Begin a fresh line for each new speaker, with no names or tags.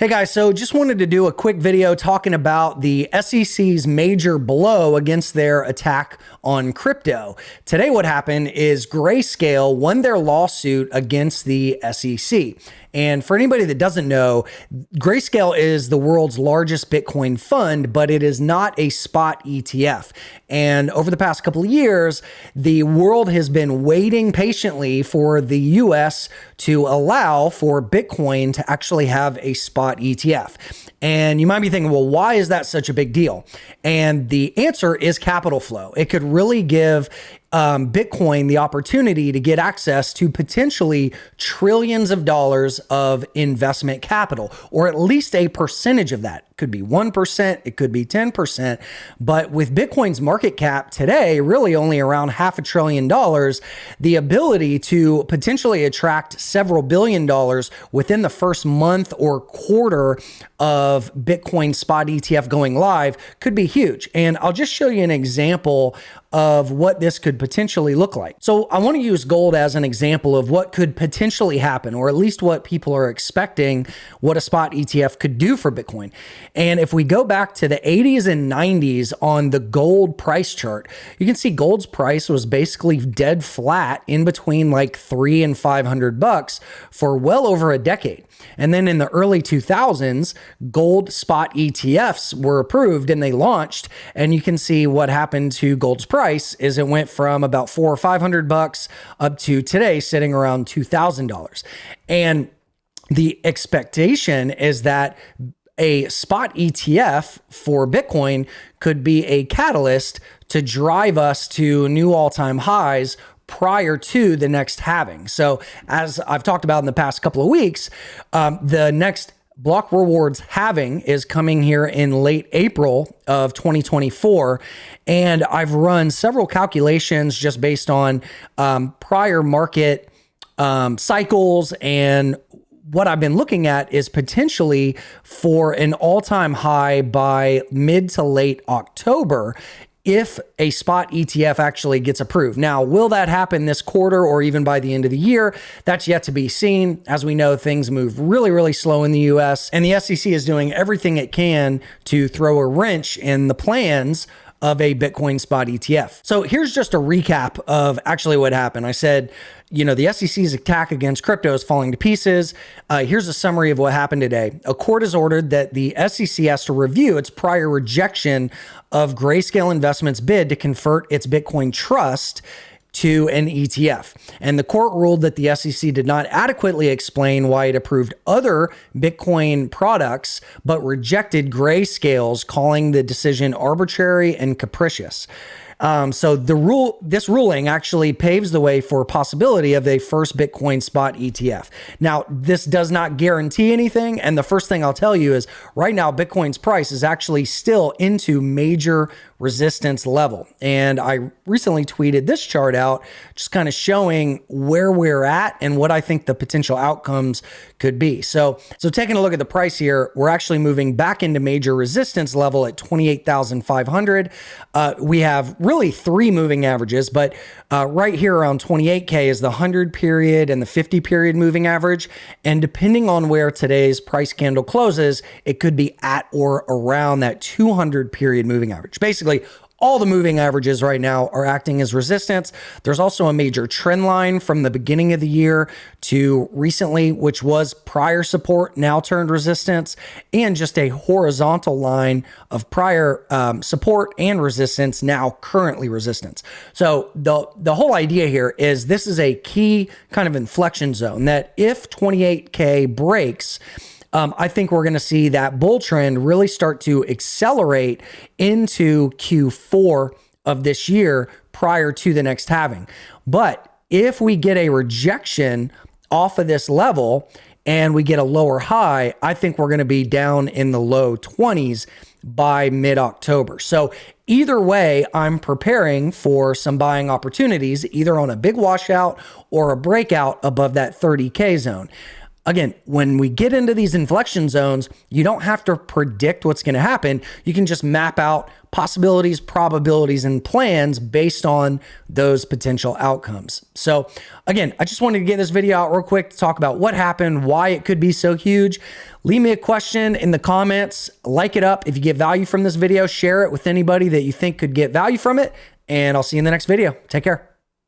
Hey guys, so just wanted to do a quick video talking about the SEC's major blow against their attack on crypto. Today what happened is Grayscale won their lawsuit against the SEC. And for anybody that doesn't know, Grayscale is the world's largest Bitcoin fund, but it is not a spot ETF. And over the past couple of years, the world has been waiting patiently for the US to allow for Bitcoin to actually have a spot ETF. And you might be thinking, well, why is that such a big deal? And the answer is capital flow. It could really give Bitcoin the opportunity to get access to potentially trillions of dollars of investment capital, or at least a percentage of that. It could be 1%, it could be 10%. But with Bitcoin's market cap today, really only around $500 billion, the ability to potentially attract several billion dollars within the first month or quarter of Bitcoin spot ETF going live could be huge. And I'll just show you an example of what this could potentially look like. So I want to use gold as an example of what could potentially happen, or at least what people are expecting what a spot ETF could do for Bitcoin. And if we go back to the 80s and 90s on the gold price chart, you can see gold's price was basically dead flat in between like $300 and $500 for well over a decade. And then in the early 2000s, gold spot ETFs were approved and they launched, and you can see what happened to gold's price is it went from about $400 or $500 up to today sitting around $2,000. And the expectation is that a spot ETF for Bitcoin could be a catalyst to drive us to new all-time highs prior to the next halving. So as I've talked about in the past couple of weeks, the next block rewards halving is coming here in late April of 2024. And I've run several calculations just based on prior market cycles, and what I've been looking at is potentially for an all-time high by mid to late October if a spot ETF actually gets approved. Now, will that happen this quarter or even by the end of the year? That's yet to be seen. As we know, things move really, really slow in the US, and the SEC is doing everything it can to throw a wrench in the plans of a Bitcoin spot ETF. So here's just a recap of actually what happened. I said, the SEC's attack against crypto is falling to pieces. Here's a summary of what happened today. A court has ordered that the SEC has to review its prior rejection of Grayscale Investments' bid to convert its Bitcoin trust to an ETF. And the court ruled that the SEC did not adequately explain why it approved other Bitcoin products, but rejected Grayscale's, calling the decision arbitrary and capricious. So this ruling actually paves the way for a possibility of a first Bitcoin spot ETF. Now, this does not guarantee anything. And the first thing I'll tell you is right now, Bitcoin's price is actually still into major resistance level. And I recently tweeted this chart out, just kind of showing where we're at and what I think the potential outcomes could be. So taking a look at the price here, we're actually moving back into major resistance level at 28,500. We have really three moving averages, but right here around 28K is the 100 period and the 50 period moving average. And depending on where today's price candle closes, it could be at or around that 200 period moving average. Basically, all the moving averages right now are acting as resistance. There's also a major trend line from the beginning of the year to recently, which was prior support, now turned resistance, and just a horizontal line of prior support and resistance, now currently resistance. So the whole idea here is this is a key kind of inflection zone that if 28K breaks, I think we're going to see that bull trend really start to accelerate into Q4 of this year prior to the next halving. But if we get a rejection off of this level and we get a lower high, I think we're going to be down in the low 20s by mid-October. So either way, I'm preparing for some buying opportunities, either on a big washout or a breakout above that 30K zone. again, when we get into these inflection zones, you don't have to predict what's going to happen. You can just map out possibilities, probabilities, and plans based on those potential outcomes. So again, I just wanted to get this video out real quick to talk about what happened, why it could be so huge. Leave me a question in the comments, like it up. If you get value from this video, share it with anybody that you think could get value from it, and I'll see you in the next video. Take care.